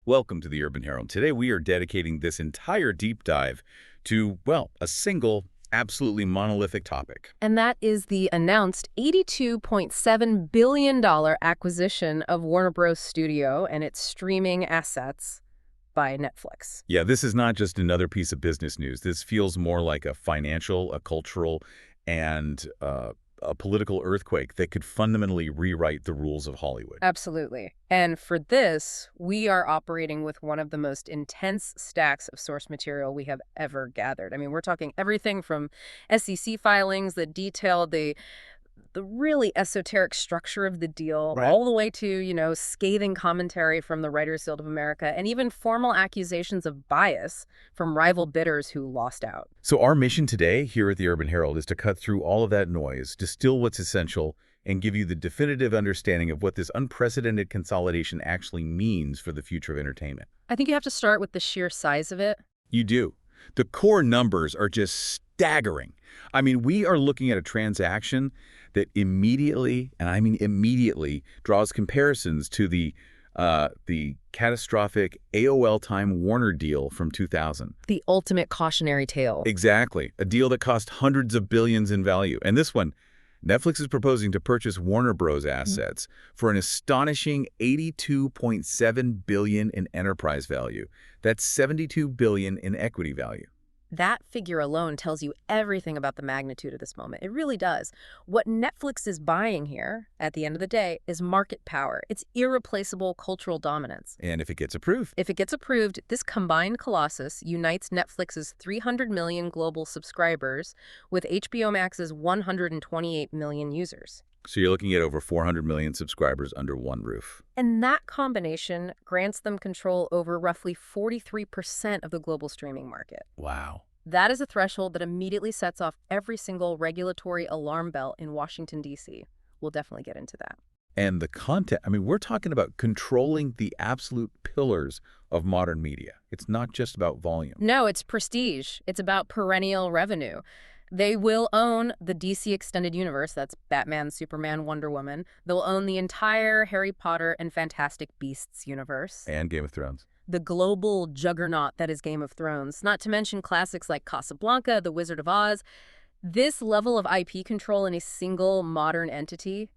Welcome to the Urban Herald. Today we are dedicating this entire deep dive to, well, a single, absolutely monolithic topic. And that is the announced $82.7 billion acquisition of Warner Bros. Studio and its streaming assets by Netflix. Yeah, this is not just another piece of business news. This feels more like a financial, a cultural, and a political earthquake that could fundamentally rewrite the rules of Hollywood. Absolutely. And for this, we are operating with one of the most intense stacks of source material we have ever gathered. I mean, we're talking everything from SEC filings that detail the really esoteric structure of the deal, Right. all the way to, scathing commentary from the Writers Guild of America, and even formal accusations of bias from rival bidders who lost out. So our mission today here at the Urban Herald is to cut through all of that noise, distill what's essential, and give you the definitive understanding of what this unprecedented consolidation actually means for the future of entertainment. I think you have to start with the sheer size of it. You do. The core numbers are just staggering. I mean, we are looking at a transaction that immediately, and I mean immediately, draws comparisons to the catastrophic AOL-Time Warner deal from 2000. The ultimate cautionary tale. Exactly. A deal that cost hundreds of billions in value. And this one, Netflix is proposing to purchase Warner Bros. Assets for an astonishing $82.7 billion in enterprise value. That's $72 billion in equity value. That figure alone tells you everything about the magnitude of this moment. It really does. What Netflix is buying here, at the end of the day, is market power. It's irreplaceable cultural dominance. And if it gets approved? If it gets approved, this combined colossus unites Netflix's 300 million global subscribers with HBO Max's 128 million users. So you're looking at over 400 million subscribers under one roof. And that combination grants them control over roughly 43% of the global streaming market. Wow. That is a threshold that immediately sets off every single regulatory alarm bell in Washington, D.C. We'll definitely get into that. And the content, I mean, we're talking about controlling the absolute pillars of modern media. It's not just about volume. No, it's prestige. It's about perennial revenue. They will own the DC Extended Universe, that's Batman, Superman, Wonder Woman. They'll own the entire Harry Potter and Fantastic Beasts universe. And Game of Thrones. The global juggernaut that is Game of Thrones, not to mention classics like Casablanca, The Wizard of Oz. This level of IP control in a single modern entity,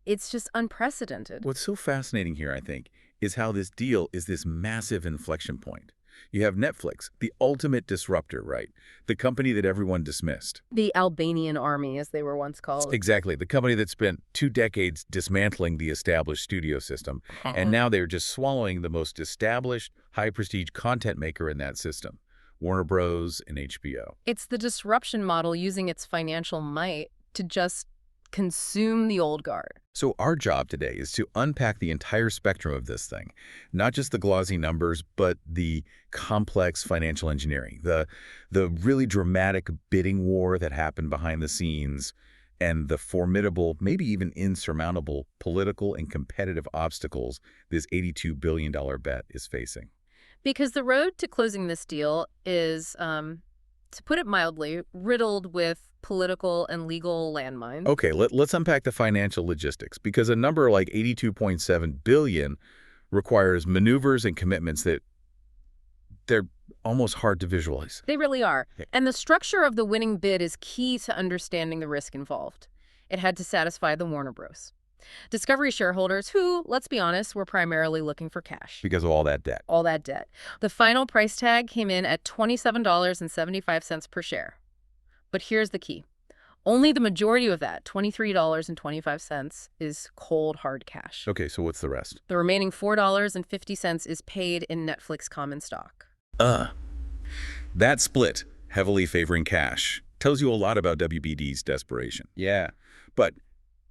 it's just unprecedented. What's so fascinating here, I think, is how this deal is this massive inflection point. You have Netflix, the ultimate disruptor, right? The company that everyone dismissed. The Albanian army, as they were once called. Exactly. The company that spent 2 decades dismantling the established studio system. And now they're just swallowing the most established, high-prestige content maker in that system, Warner Bros. And HBO. It's the disruption model using its financial might to just consume the old guard. So our job today is to unpack the entire spectrum of this thing, not just the glossy numbers, but the complex financial engineering, the really dramatic bidding war that happened behind the scenes, and the formidable, maybe even insurmountable political and competitive obstacles this $82 billion bet is facing. Because the road to closing this deal is, to put it mildly, riddled with political and legal landmines. Okay, let's unpack the financial logistics, because a number like $82.7 billion requires maneuvers and commitments that they're almost hard to visualize. They really are. And the structure of the winning bid is key to understanding the risk involved. It had to satisfy the Warner Bros. Discovery shareholders who, let's be honest, were primarily looking for cash. Because of all that debt. All that debt. The final price tag came in at $27.75 per share. But here's the key. Only the majority of that, $23.25, is cold, hard cash. Okay, so what's the rest? The remaining $4.50 is paid in Netflix common stock. That split, heavily favoring cash, tells you a lot about WBD's desperation. Yeah. But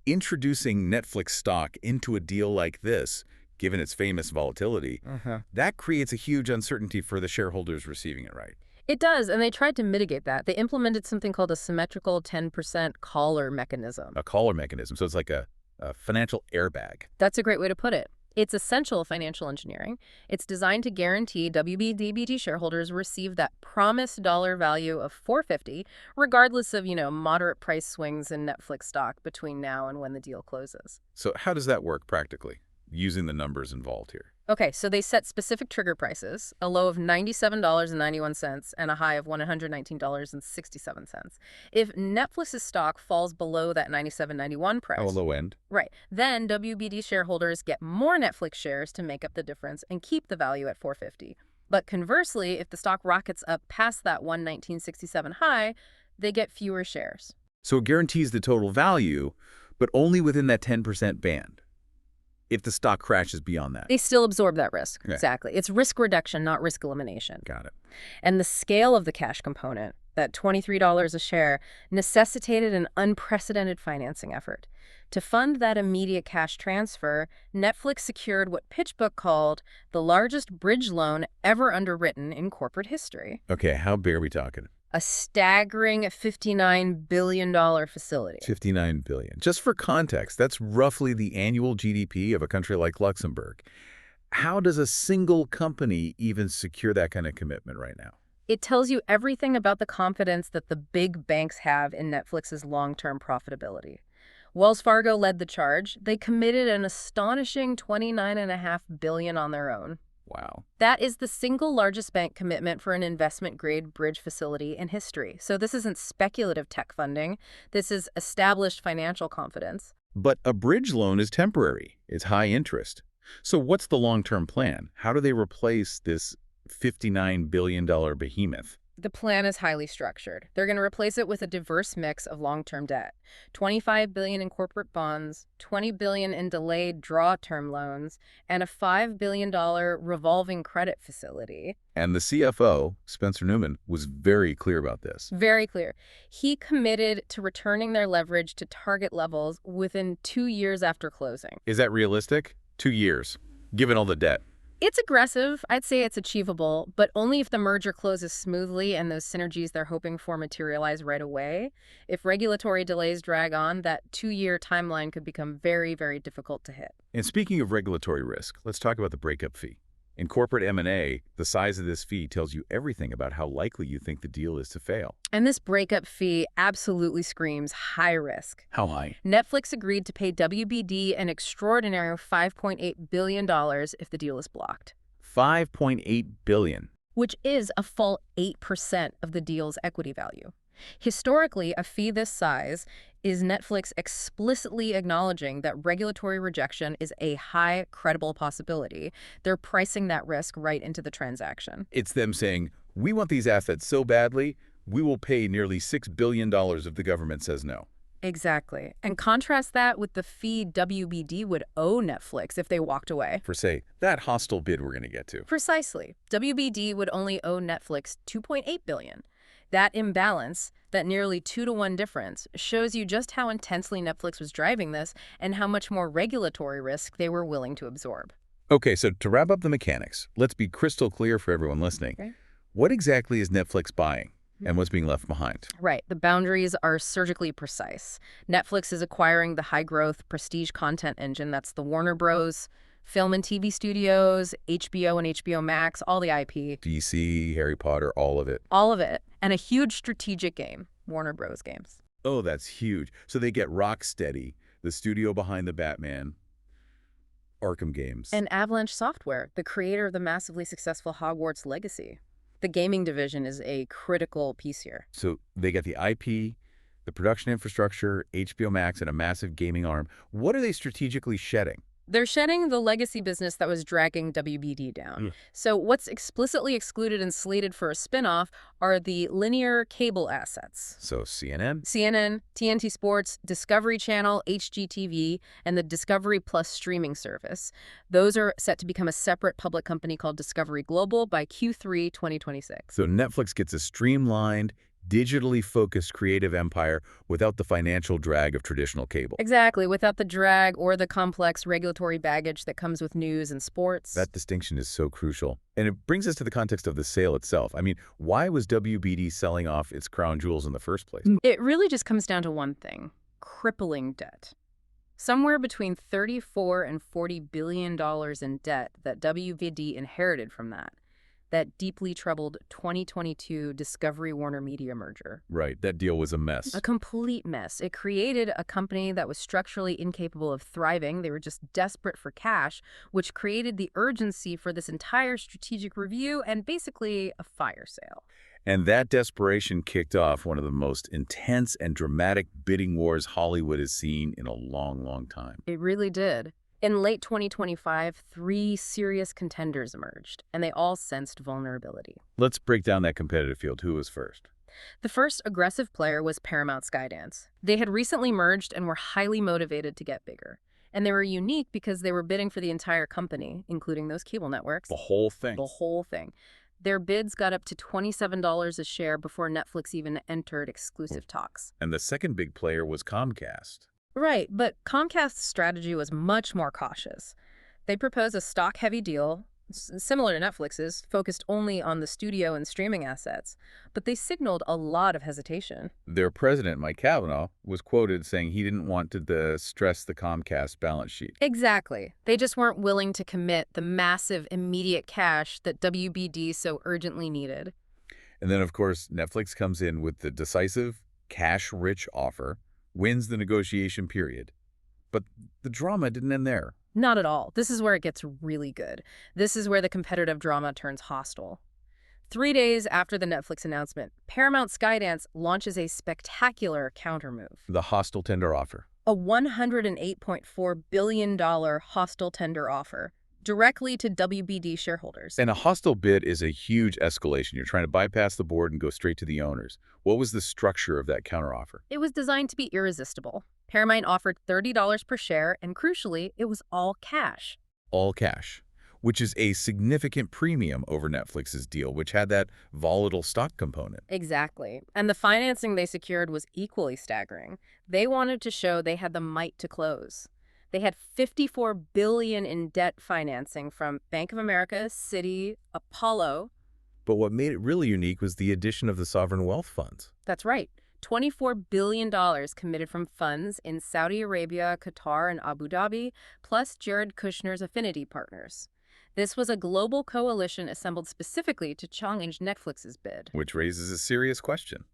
introducing Netflix stock into a deal like this, given its famous volatility, that creates a huge uncertainty for the shareholders receiving it, right? It does, and they tried to mitigate that. They implemented something called a symmetrical 10% collar mechanism. A collar mechanism, so it's like a financial airbag. That's a great way to put it. It's essential financial engineering. It's designed to guarantee WBDBT shareholders receive that promised dollar value of $4.50, regardless of, moderate price swings in Netflix stock between now and when the deal closes. So how does that work practically, using the numbers involved here? Okay, so they set specific trigger prices, a low of $97.91 and a high of $119.67. If Netflix's stock falls below that 97.91 Oh, a price, low end. right, then WBD shareholders get more Netflix shares to make up the difference and keep the value at 450. But conversely, if the stock rockets up past that 119.67 high, they get fewer shares. So it guarantees the total value, but only within that 10% band. If the stock crashes beyond that. They still absorb that risk. Okay. Exactly. It's risk reduction, not risk elimination. Got it. And the scale of the cash component, that $23 a share, necessitated an unprecedented financing effort. To fund that immediate cash transfer, Netflix secured what PitchBook called the largest bridge loan ever underwritten in corporate history. Okay, how big are we talking? A staggering $59 billion facility. $59 billion. Just for context, that's roughly the annual GDP of a country like Luxembourg. How does a single company even secure that kind of commitment right now? It tells you everything about the confidence that the big banks have in Netflix's long-term profitability. Wells Fargo led the charge. They committed an astonishing $29.5 billion on their own. Wow. That is the single largest bank commitment for an investment-grade bridge facility in history. So this isn't speculative tech funding. This is established financial confidence. But a bridge loan is temporary. It's high interest. So what's the long-term plan? How do they replace this $59 billion behemoth? The plan is highly structured. They're going to replace it with a diverse mix of long-term debt. $25 billion in corporate bonds, $20 billion in delayed draw term loans, and a $5 billion revolving credit facility. And the CFO, Spencer Newman, was very clear about this. Very clear. He committed to returning their leverage to target levels within 2 years after closing. Is that realistic? 2 years, given all the debt. It's aggressive. I'd say it's achievable, but only if the merger closes smoothly and those synergies they're hoping for materialize right away. If regulatory delays drag on, that 2-year timeline could become very, very difficult to hit. And speaking of regulatory risk, let's talk about the breakup fee. In corporate M&A, the size of this fee tells you everything about how likely you think the deal is to fail. And this breakup fee absolutely screams high risk. How high? Netflix agreed to pay WBD an extraordinary $5.8 billion if the deal is blocked. $5.8 billion. Which is a full 8% of the deal's equity value. Historically, a fee this size is Netflix explicitly acknowledging that regulatory rejection is a high, credible possibility. They're pricing that risk right into the transaction. It's them saying, we want these assets so badly, we will pay nearly $6 billion if the government says no. Exactly. And contrast that with the fee WBD would owe Netflix if they walked away. For, say, that hostile bid we're going to get to. Precisely. WBD would only owe Netflix $2.8 billion. That imbalance, that nearly 2-to-1 difference, shows you just how intensely Netflix was driving this and how much more regulatory risk they were willing to absorb. Okay, so to wrap up the mechanics, let's be crystal clear for everyone listening. Okay. What exactly is Netflix buying and what's being left behind? Right. The boundaries are surgically precise. Netflix is acquiring the high-growth prestige content engine. That's the Warner Bros. Film and TV studios, HBO and HBO Max, all the IP. DC, Harry Potter, all of it. All of it. And a huge strategic game, Warner Bros. Games. Oh, that's huge. So they get Rocksteady, the studio behind the Batman, Arkham games. And Avalanche Software, the creator of the massively successful Hogwarts Legacy. The gaming division is a critical piece here. So they get the IP, the production infrastructure, HBO Max, and a massive gaming arm. What are they strategically shedding? They're shedding the legacy business that was dragging WBD down. So what's explicitly excluded and slated for a spinoff are the linear cable assets. So CNN? CNN, TNT Sports, Discovery Channel, HGTV, and the Discovery Plus streaming service. Those are set to become a separate public company called Discovery Global by Q3 2026. So Netflix gets a streamlined, digitally focused creative empire without the financial drag of traditional cable. Exactly, without the drag or the complex regulatory baggage that comes with news and sports. That distinction is so crucial. And it brings us to the context of the sale itself. I mean, why was WBD selling off its crown jewels in the first place? It really just comes down to one thing: crippling debt. Somewhere between $34 and $40 billion in debt that WBD inherited from that. that deeply troubled 2022 Discovery-Warner Media merger. Right, that deal was a A mess. complete mess. It created a company that was structurally incapable of thriving. They were just desperate for cash, which created the urgency for this entire strategic review and basically a fire sale. And that desperation kicked off one of the most intense and dramatic bidding wars Hollywood has seen in a long, long time. It really did. In late 2025, three serious contenders emerged, and they all sensed vulnerability. Let's break down that competitive field. Who was first? The first aggressive player was Paramount Skydance. They had recently merged and were highly motivated to get bigger. And they were unique because they were bidding for the entire company, including those cable networks. The whole thing. The whole thing. Their bids got up to $27 a share before Netflix even entered exclusive talks. And the second big player was Comcast. Right, but Comcast's strategy was much more cautious. They proposed a stock-heavy deal, similar to Netflix's, focused only on the studio and streaming assets, but they signaled a lot of hesitation. Their president, Mike Cavanaugh, was quoted saying he didn't want to stress the Comcast balance sheet. Exactly. They just weren't willing to commit the massive, immediate cash that WBD so urgently needed. And then, of course, Netflix comes in with the decisive, cash-rich offer, wins the negotiation period. But the drama didn't end there. Not at all. This is where it gets really good. This is where the competitive drama turns hostile. 3 days after the Netflix announcement, Paramount Skydance launches a spectacular countermove. The hostile tender offer. A $108.4 billion hostile tender offer directly to WBD shareholders. And a hostile bid is a huge escalation. You're trying to bypass the board and go straight to the owners. What was the structure of that counteroffer? It was designed to be irresistible. Paramount offered $30 per share, and crucially, it was all cash. All cash, which is a significant premium over Netflix's deal, which had that volatile stock component. Exactly. And the financing they secured was equally staggering. They wanted to show they had the might to close. They had $54 billion in debt financing from Bank of America, Citi, Apollo. But what made it really unique was the addition of the sovereign wealth funds. That's right. $24 billion committed from funds in Saudi Arabia, Qatar, and Abu Dhabi, plus Jared Kushner's affinity partners. This was a global coalition assembled specifically to challenge Netflix's bid. Which raises a serious question.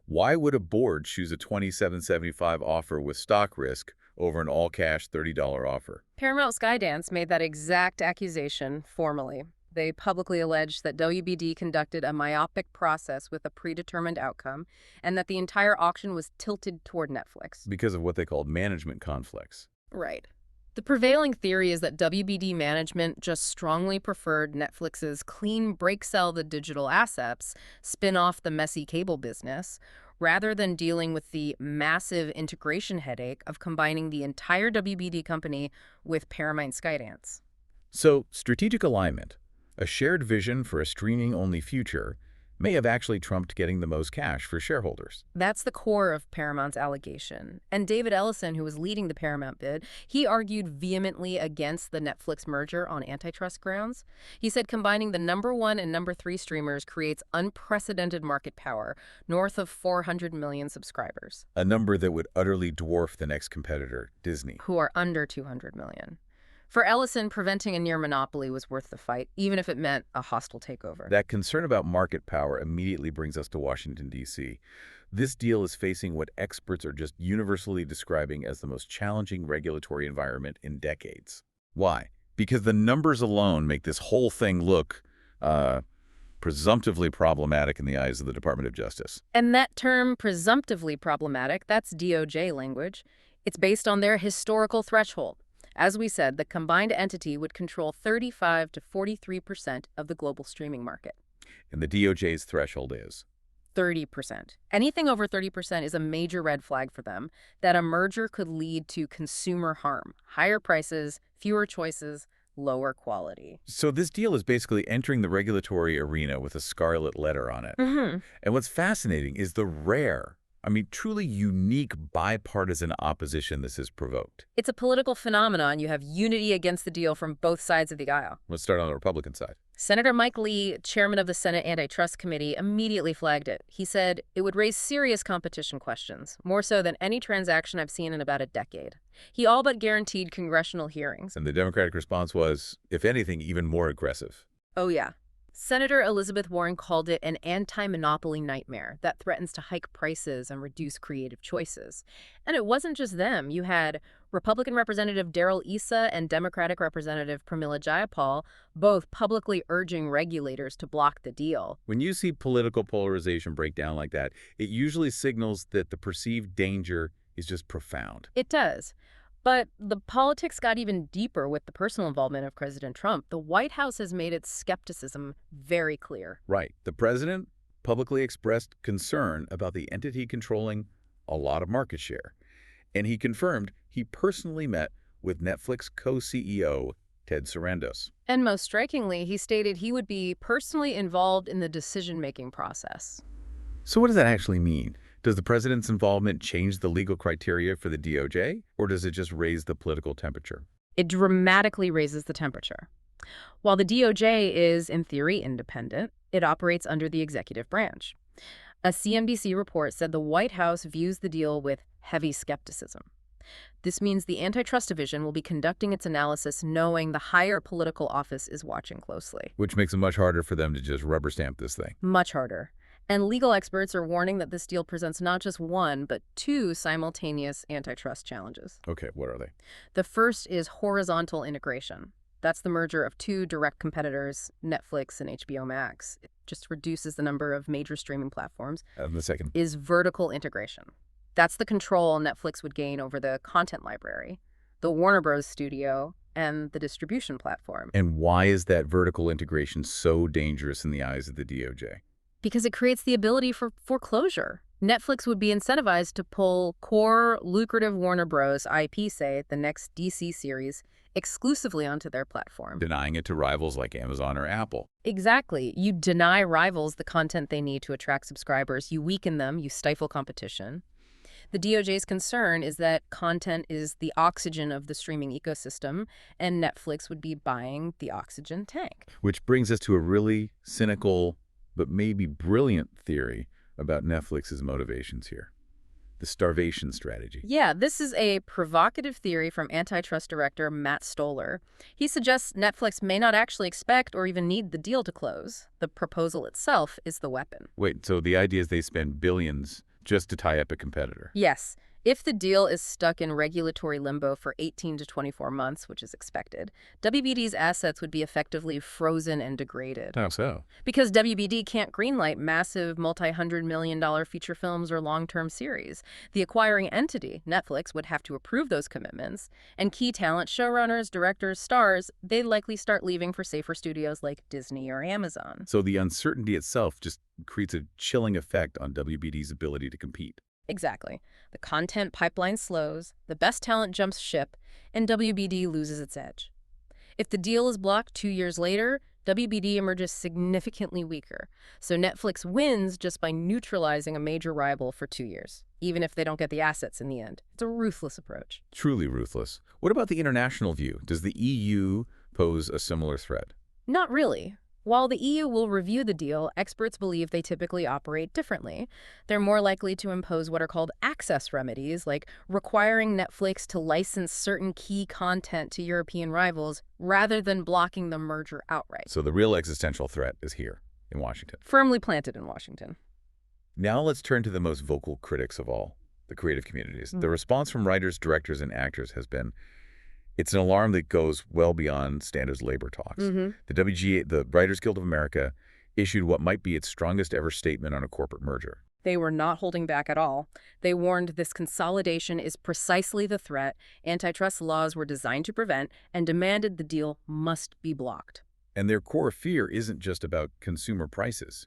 Why would a board choose a $27.75 offer with stock risk over an all-cash $30 offer? Paramount Skydance made that exact accusation formally. They publicly alleged that WBD conducted a myopic process with a predetermined outcome and that the entire auction was tilted toward Netflix. Because of what they called management conflicts. Right. The prevailing theory is that WBD management just strongly preferred Netflix's clean break-sell the digital assets, spin off the messy cable business, rather than dealing with the massive integration headache of combining the entire WBD company with Paramount Skydance. So, strategic alignment, a shared vision for a streaming-only future, may have actually trumped getting the most cash for shareholders. That's the core of Paramount's allegation. And David Ellison, who was leading the Paramount bid, he argued vehemently against the Netflix merger on antitrust grounds. He said combining the #1 and #3 streamers creates unprecedented market power, north of 400 million subscribers. A number that would utterly dwarf the next competitor, Disney. Who are under 200 million. For Ellison, preventing a near monopoly was worth the fight, even if it meant a hostile takeover. That concern about market power immediately brings us to Washington, D.C. This deal is facing what experts are just universally describing as the most challenging regulatory environment in decades. Why? Because the numbers alone make this whole thing look presumptively problematic in the eyes of the Department of Justice. And that term, presumptively problematic, that's DOJ language. It's based on their historical threshold. As we said, the combined entity would control 35 to 43% of the global streaming market. And the DOJ's threshold is? 30%. Anything over 30% is a major red flag for them, that a merger could lead to consumer harm, higher prices, fewer choices, lower quality. So this deal is basically entering the regulatory arena with a scarlet letter on it. And what's fascinating is the rare, truly unique bipartisan opposition this has provoked. It's a political phenomenon. You have unity against the deal from both sides of the aisle. Let's start on the Republican side. Senator Mike Lee, chairman of the Senate Antitrust Committee, immediately flagged it. He said it would raise serious competition questions, more so than any transaction I've seen in about a decade. He all but guaranteed congressional hearings. And the Democratic response was, if anything, even more aggressive. Oh, yeah. Senator Elizabeth Warren called it an anti-monopoly nightmare that threatens to hike prices and reduce creative choices. And it wasn't just them. You had Republican Representative Darrell Issa and Democratic Representative Pramila Jayapal both publicly urging regulators to block the deal. When you see political polarization break down like that, it usually signals that the perceived danger is just profound. It does. But the politics got even deeper with the personal involvement of President Trump. The White House has made its skepticism very clear. Right. The president publicly expressed concern about the entity controlling a lot of market share. And he confirmed he personally met with Netflix co-CEO Ted Sarandos. And most strikingly, he stated he would be personally involved in the decision-making process. So what does that actually mean? Does the president's involvement change the legal criteria for the DOJ, or does it just raise the political temperature? It dramatically raises the temperature. While the DOJ is, in theory, independent, it operates under the executive branch. A CNBC report said the White House views the deal with heavy skepticism. This means the Antitrust Division will be conducting its analysis knowing the higher political office is watching closely. Which makes it much harder for them to just rubber stamp this thing. Much harder. And legal experts are warning that this deal presents not just one, but two simultaneous antitrust challenges. Okay, what are they? The first is horizontal integration. That's the merger of two direct competitors, Netflix and HBO Max. It just reduces the number of major streaming platforms. And the second? Is vertical integration. That's the control Netflix would gain over the content library, the Warner Bros. Studio, and the distribution platform. And why is that vertical integration so dangerous in the eyes of the DOJ? Because it creates the ability for foreclosure. Netflix would be incentivized to pull core, lucrative Warner Bros. IP, say, the next DC series, exclusively onto their platform. Denying it to rivals like Amazon or Apple. Exactly. You deny rivals the content they need to attract subscribers. You weaken them. You stifle competition. The DOJ's concern is that content is the oxygen of the streaming ecosystem, and Netflix would be buying the oxygen tank. Which brings us to a really cynical but maybe brilliant theory about Netflix's motivations here. The starvation strategy. Yeah, this is a provocative theory from antitrust director Matt Stoller. He suggests Netflix may not actually expect or even need the deal to close. The proposal itself is the weapon. Wait, so the idea is they spend billions just to tie up a competitor? Yes. If the deal is stuck in regulatory limbo for 18 to 24 months, which is expected, WBD's assets would be effectively frozen and degraded. How so? Because WBD can't greenlight massive multi-hundred-million-dollar feature films or long-term series. The acquiring entity, Netflix, would have to approve those commitments, and key talent, showrunners, directors, stars, they'd likely start leaving for safer studios like Disney or Amazon. So the uncertainty itself just creates a chilling effect on WBD's ability to compete. Exactly. The content pipeline slows, the best talent jumps ship, and WBD loses its edge. If the deal is blocked 2 years later, WBD emerges significantly weaker. So Netflix wins just by neutralizing a major rival for 2 years, even if they don't get the assets in the end. It's a ruthless approach. Truly ruthless. What about the international view? Does the EU pose a similar threat? Not really. While the EU will review the deal, experts believe they typically operate differently. They're more likely to impose what are called access remedies, like requiring Netflix to license certain key content to European rivals rather than blocking the merger outright. So the real existential threat is here in Washington. Firmly planted in Washington. Now let's turn to the most vocal critics of all, the creative communities. The response from writers, directors, and actors has been, it's an alarm that goes well beyond standards labor talks. The WGA, the Writers Guild of America, issued what might be its strongest ever statement on a corporate merger. They were not holding back at all. They warned this consolidation is precisely the threat antitrust laws were designed to prevent and demanded the deal must be blocked. And their core fear isn't just about consumer prices.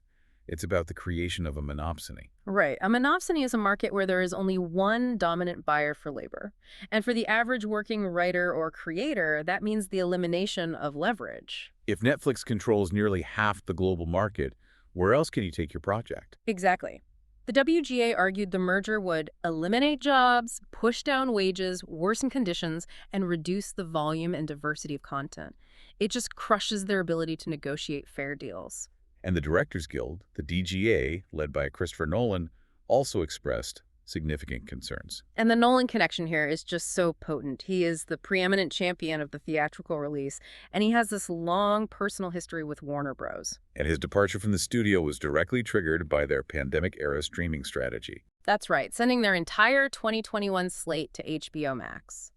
It's about the creation of a monopsony. Right. A monopsony is a market where there is only one dominant buyer for labor. And for the average working writer or creator, that means the elimination of leverage. If Netflix controls nearly half the global market, where else can you take your project? Exactly. The WGA argued the merger would eliminate jobs, push down wages, worsen conditions, and reduce the volume and diversity of content. It just crushes their ability to negotiate fair deals. And the Directors Guild, the DGA, led by Christopher Nolan, also expressed significant concerns. And the Nolan connection here is just so potent. He is the preeminent champion of the theatrical release, and he has this long personal history with Warner Bros. And his departure from the studio was directly triggered by their pandemic-era streaming strategy. That's right, sending their entire 2021 slate to HBO Max.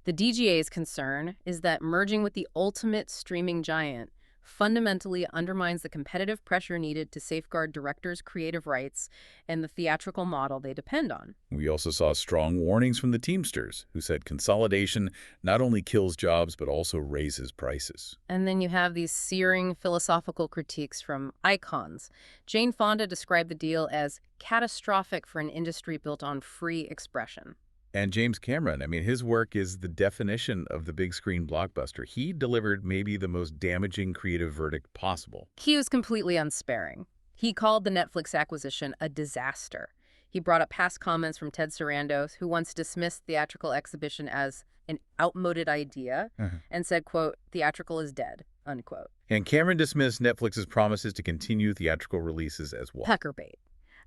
The DGA's concern is that merging with the ultimate streaming giant fundamentally undermines the competitive pressure needed to safeguard directors' creative rights and the theatrical model they depend on. We also saw strong warnings from the Teamsters, who said consolidation not only kills jobs but also raises prices. And then you have these searing philosophical critiques from icons. Jane Fonda described the deal as catastrophic for an industry built on free expression. And James Cameron, his work is the definition of the big screen blockbuster. He delivered maybe the most damaging creative verdict possible. He was completely unsparing. He called the Netflix acquisition a disaster. He brought up past comments from Ted Sarandos, who once dismissed theatrical exhibition as an outmoded idea and said, quote, "Theatrical is dead," unquote. And Cameron dismissed Netflix's promises to continue theatrical releases as well. Pecker bait.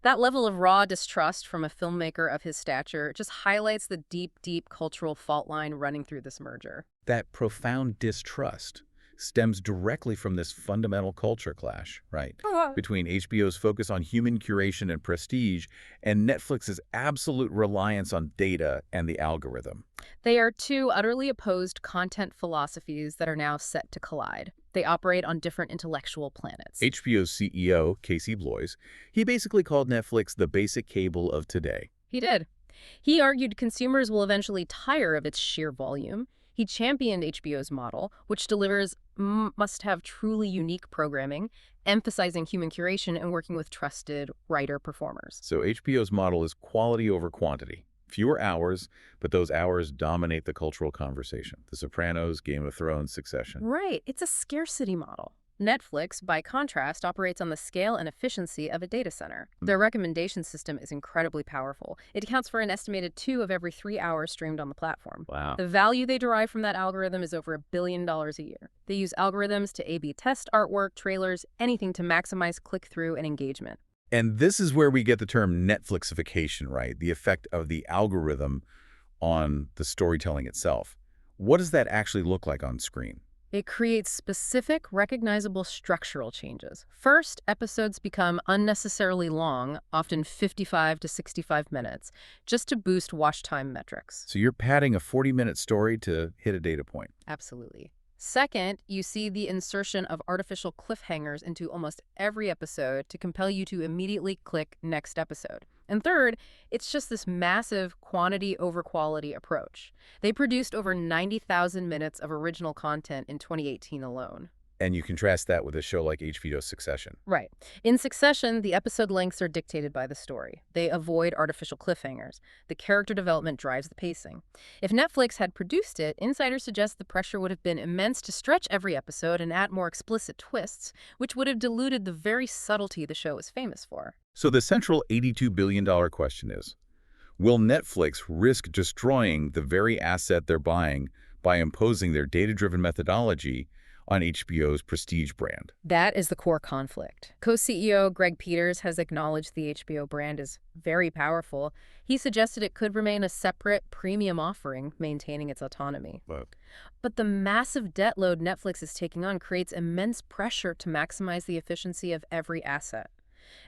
That level of raw distrust from a filmmaker of his stature just highlights the deep cultural fault line running through this merger. That profound distrust stems directly from this fundamental culture clash, right? Between HBO's focus on human curation and prestige and Netflix's absolute reliance on data and the algorithm. They are two utterly opposed content philosophies that are now set to collide. They operate on different intellectual planets. HBO's CEO, Casey Bloys, he basically called Netflix the basic cable of today. He did. He argued consumers will eventually tire of its sheer volume. He championed HBO's model, which delivers must-have truly unique programming, emphasizing human curation and working with trusted writer-performers. So HBO's model is quality over quantity. Fewer hours, but those hours dominate the cultural conversation. The Sopranos, Game of Thrones, Succession. Right. It's a scarcity model. Netflix, by contrast, operates on the scale and efficiency of a data center. Their recommendation system is incredibly powerful. It accounts for an estimated 2 of every 3 hours streamed on the platform. Wow. The value they derive from that algorithm is over $1 billion a year. They use algorithms to A/B test artwork, trailers, anything to maximize click-through and engagement. And this is where we get the term Netflixification, right? The effect of the algorithm on the storytelling itself. What does that actually look like on screen? It creates specific, recognizable structural changes. First, episodes become unnecessarily long, often 55 to 65 minutes, just to boost watch time metrics. So you're padding a 40-minute story to hit a data point. Absolutely. Second, you see the insertion of artificial cliffhangers into almost every episode to compel you to immediately click next episode. And third, it's just this massive quantity over quality approach. They produced over 90,000 minutes of original content in 2018 alone. And you contrast that with a show like HBO's Succession. Right. In Succession, the episode lengths are dictated by the story. They avoid artificial cliffhangers. The character development drives the pacing. If Netflix had produced it, insiders suggest the pressure would have been immense to stretch every episode and add more explicit twists, which would have diluted the very subtlety the show is famous for. So the central $82 billion question is, will Netflix risk destroying the very asset they're buying by imposing their data-driven methodology on HBO's prestige brand? That is the core conflict. Co-CEO Greg Peters has acknowledged the HBO brand is very powerful. He suggested it could remain a separate premium offering, maintaining its autonomy. But the massive debt load Netflix is taking on creates immense pressure to maximize the efficiency of every asset.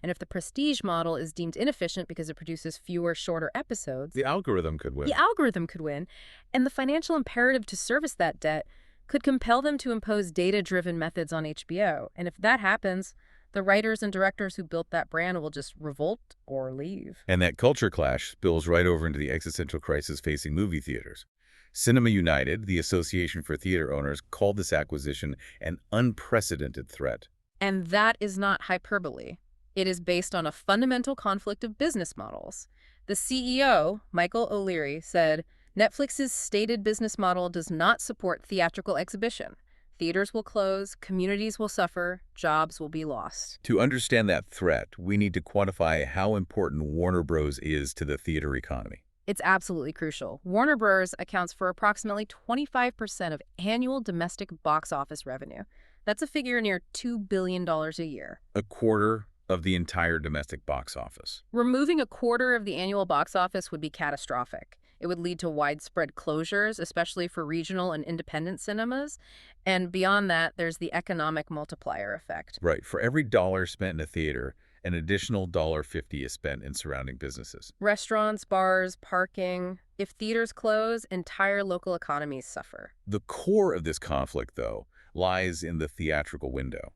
And if the prestige model is deemed inefficient because it produces fewer, shorter episodes, the algorithm could win. And the financial imperative to service that debt could compel them to impose data-driven methods on HBO. And if that happens, the writers and directors who built that brand will just revolt or leave. And that culture clash spills right over into the existential crisis facing movie theaters. Cinema United, the Association for Theater Owners, called this acquisition an unprecedented threat. And that is not hyperbole. It is based on a fundamental conflict of business models. The CEO, Michael O'Leary, said, Netflix's stated business model does not support theatrical exhibition. Theaters will close, communities will suffer, jobs will be lost. To understand that threat, we need to quantify how important Warner Bros. Is to the theater economy. It's absolutely crucial. Warner Bros. Accounts for approximately 25% of annual domestic box office revenue. That's a figure near $2 billion a year. A quarter of the entire domestic box office. Removing a quarter of the annual box office would be catastrophic. It would lead to widespread closures, especially for regional and independent cinemas. And beyond that, there's the economic multiplier effect. Right. For every dollar spent in a theater, an additional $1.50 is spent in surrounding businesses. Restaurants, bars, parking. If theaters close, entire local economies suffer. The core of this conflict, though, lies in the theatrical window,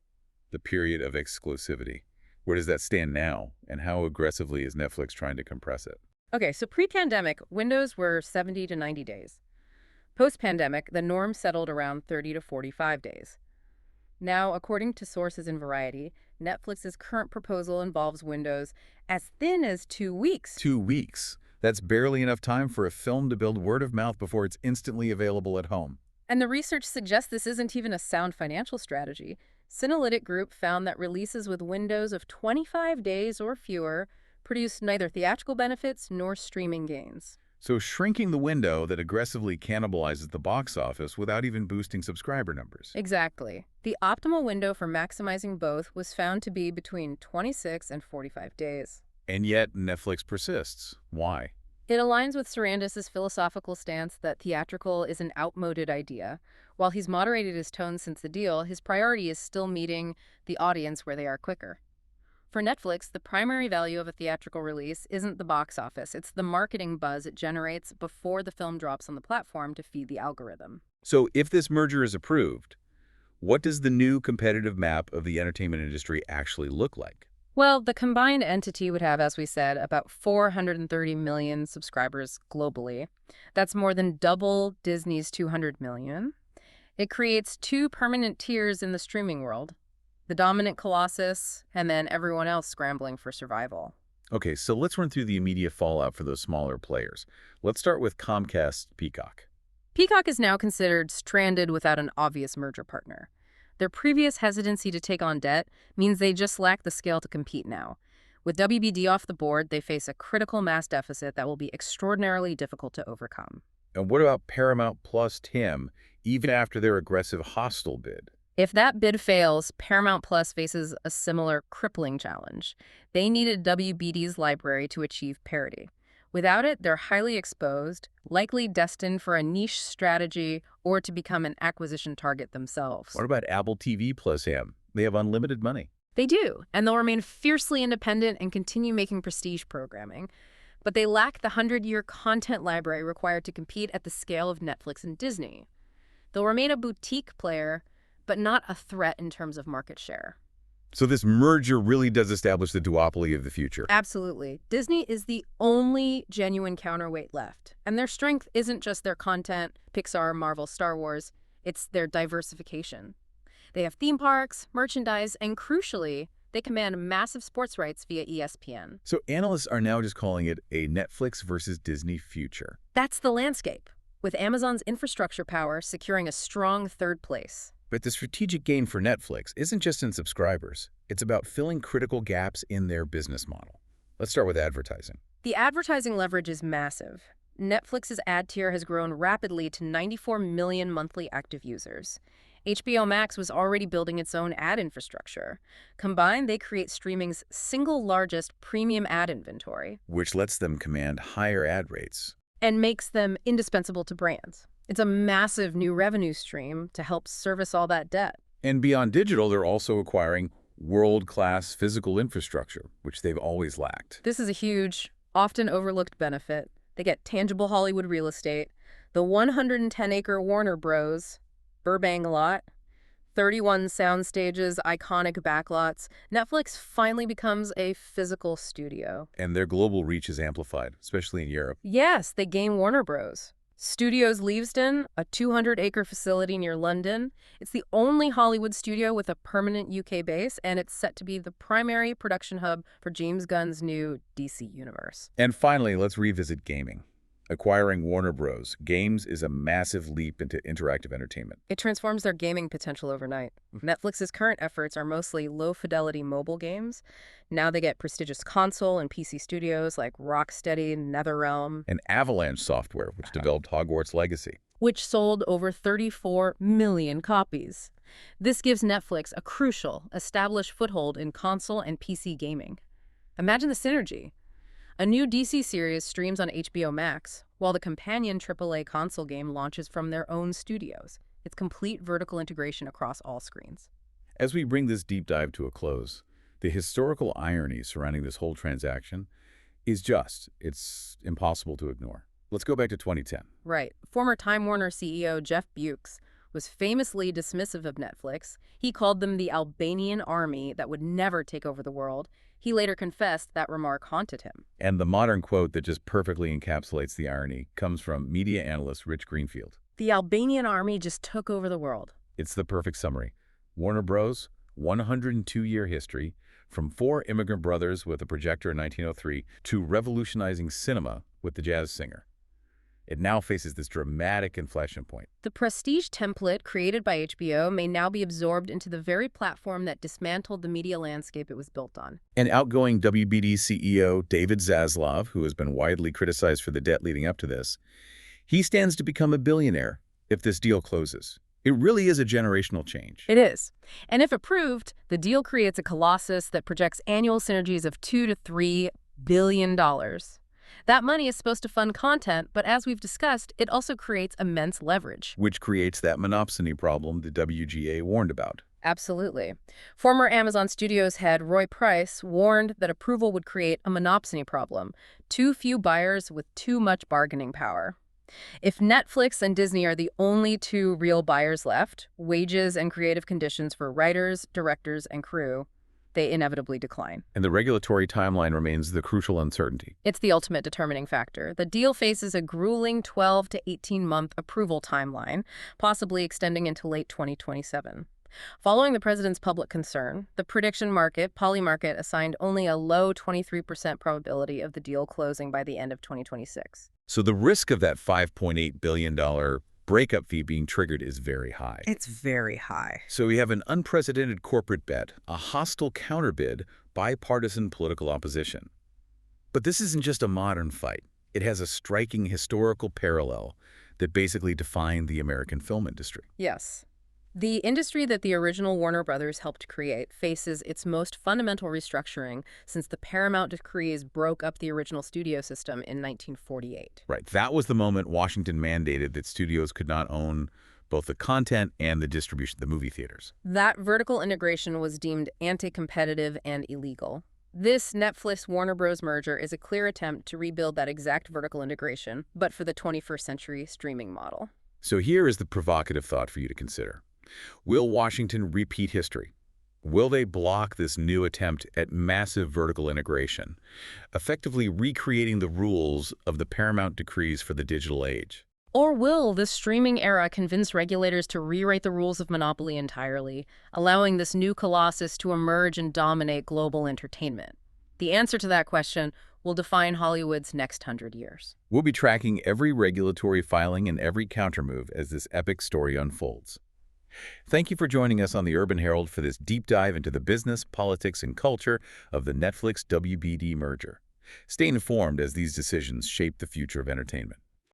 the period of exclusivity. Where does that stand now, and how aggressively is Netflix trying to compress it? Okay, so pre-pandemic, windows were 70 to 90 days. Post-pandemic, the norm settled around 30 to 45 days. Now, according to sources in Variety, Netflix's current proposal involves windows as thin as 2 weeks. 2 weeks. That's barely enough time for a film to build word of mouth before it's instantly available at home. And the research suggests this isn't even a sound financial strategy. Synalytic Group found that releases with windows of 25 days or fewer produce neither theatrical benefits nor streaming gains. So shrinking the window that aggressively cannibalizes the box office without even boosting subscriber numbers. Exactly. The optimal window for maximizing both was found to be between 26 and 45 days. And yet Netflix persists. Why? It aligns with Sarandis' philosophical stance that theatrical is an outmoded idea. While he's moderated his tone since the deal, his priority is still meeting the audience where they are quicker. For Netflix, the primary value of a theatrical release isn't the box office, it's the marketing buzz it generates before the film drops on the platform to feed the algorithm. So if this merger is approved, what does the new competitive map of the entertainment industry actually look like? Well, the combined entity would have, as we said, about 430 million subscribers globally. That's more than double Disney's 200 million. It creates two permanent tiers in the streaming world, the dominant colossus and then everyone else scrambling for survival. Okay, so let's run through the immediate fallout for those smaller players. Let's start with Comcast Peacock. Peacock is now considered stranded without an obvious merger partner. Their previous hesitancy to take on debt means they just lack the scale to compete now. With WBD off the board, they face a critical mass deficit that will be extraordinarily difficult to overcome. And what about Paramount plus Tim, even after their aggressive hostile bid? If that bid fails, Paramount Plus faces a similar crippling challenge. They needed WBD's library to achieve parity. Without it, they're highly exposed, likely destined for a niche strategy or to become an acquisition target themselves. What about Apple TV plus M? They have unlimited money. They do, and they'll remain fiercely independent and continue making prestige programming. But they lack the 100-year content library required to compete at the scale of Netflix and Disney. They'll remain a boutique player, but not a threat in terms of market share. So this merger really does establish the duopoly of the future. Absolutely. Disney is the only genuine counterweight left. And their strength isn't just their content, Pixar, Marvel, Star Wars, it's their diversification. They have theme parks, merchandise, and crucially, they command massive sports rights via ESPN. So analysts are now just calling it a Netflix versus Disney future. That's the landscape, with Amazon's infrastructure power securing a strong third place. But the strategic gain for Netflix isn't just in subscribers. It's about filling critical gaps in their business model. Let's start with advertising. The advertising leverage is massive. Netflix's ad tier has grown rapidly to 94 million monthly active users. HBO Max was already building its own ad infrastructure. Combined, they create streaming's single largest premium ad inventory, Which lets them command higher ad rates. and makes them indispensable to brands. It's a massive new revenue stream to help service all that debt. And beyond digital, they're also acquiring world-class physical infrastructure, which they've always lacked. This is a huge, often overlooked benefit. They get tangible Hollywood real estate, the 110-acre Warner Bros. Burbank lot, 31 sound stages, iconic backlots. Netflix finally becomes a physical studio. And their global reach is amplified, especially in Europe. Yes, they gain Warner Bros. Studios Leavesden, a 200-acre facility near London. It's the only Hollywood studio with a permanent UK base, and it's set to be the primary production hub for James Gunn's new DC universe. And finally, let's revisit gaming. Acquiring Warner Bros. Games is a massive leap into interactive entertainment. It transforms their gaming potential overnight. Netflix's current efforts are mostly low-fidelity mobile games. Now they get prestigious console and PC studios like Rocksteady, NetherRealm. And Avalanche Software, which developed Hogwarts Legacy. which sold over 34 million copies. This gives Netflix a crucial, established foothold in console and PC gaming. Imagine the synergy. A new DC series streams on HBO Max, while the companion AAA console game launches from their own studios. It's complete vertical integration across all screens. As we bring this deep dive to a close, the historical irony surrounding this whole transaction is it's impossible to ignore. Let's go back to 2010. Right. Former Time Warner CEO Jeff Bezos was famously dismissive of Netflix. He called them the Albanian army that would never take over the world. He later confessed that remark haunted him. And the modern quote that just perfectly encapsulates the irony comes from media analyst Rich Greenfield. The Albanian army just took over the world. It's the perfect summary. Warner Bros., 102-year history, from four immigrant brothers with a projector in 1903 to revolutionizing cinema with the jazz singer. It now faces this dramatic inflection point. The prestige template created by HBO may now be absorbed into the very platform that dismantled the media landscape it was built on. And outgoing WBD CEO David Zaslav, who has been widely criticized for the debt leading up to this, he stands to become a billionaire if this deal closes. It really is a generational change. It is. And if approved, the deal creates a colossus that projects annual synergies of $2 to $3 billion. That money is supposed to fund content, but as we've discussed, it also creates immense leverage. Which creates that monopsony problem the WGA warned about. Absolutely. Former Amazon Studios head Roy Price warned that approval would create a monopsony problem, too few buyers with too much bargaining power. If Netflix and Disney are the only two real buyers left, wages and creative conditions for writers, directors, and crew, they inevitably decline. And the regulatory timeline remains the crucial uncertainty. It's the ultimate determining factor. The deal faces a grueling 12 to 18-month approval timeline, possibly extending into late 2027. Following the president's public concern, the prediction market, Polymarket, assigned only a low 23% probability of the deal closing by the end of 2026. So the risk of that $5.8 billion breakup fee being triggered is very high. It's very high. So we have an unprecedented corporate bet, a hostile counterbid, bipartisan political opposition. But this isn't just a modern fight. It has a striking historical parallel that basically defined the American film industry. Yes. The industry that the original Warner Brothers helped create faces its most fundamental restructuring since the Paramount decrees broke up the original studio system in 1948. Right. That was the moment Washington mandated that studios could not own both the content and the distribution, the movie theaters. That vertical integration was deemed anti-competitive and illegal. This Netflix-Warner Bros. Merger is a clear attempt to rebuild that exact vertical integration, but for the 21st century streaming model. So here is the provocative thought for you to consider. Will Washington repeat history? Will they block this new attempt at massive vertical integration, effectively recreating the rules of the Paramount decrees for the digital age? Or will this streaming era convince regulators to rewrite the rules of monopoly entirely, allowing this new colossus to emerge and dominate global entertainment? The answer to that question will define Hollywood's next 100 years. We'll be tracking every regulatory filing and every countermove as this epic story unfolds. Thank you for joining us on the Urban Herald for this deep dive into the business, politics, and culture of the Netflix-WBD merger. Stay informed as these decisions shape the future of entertainment.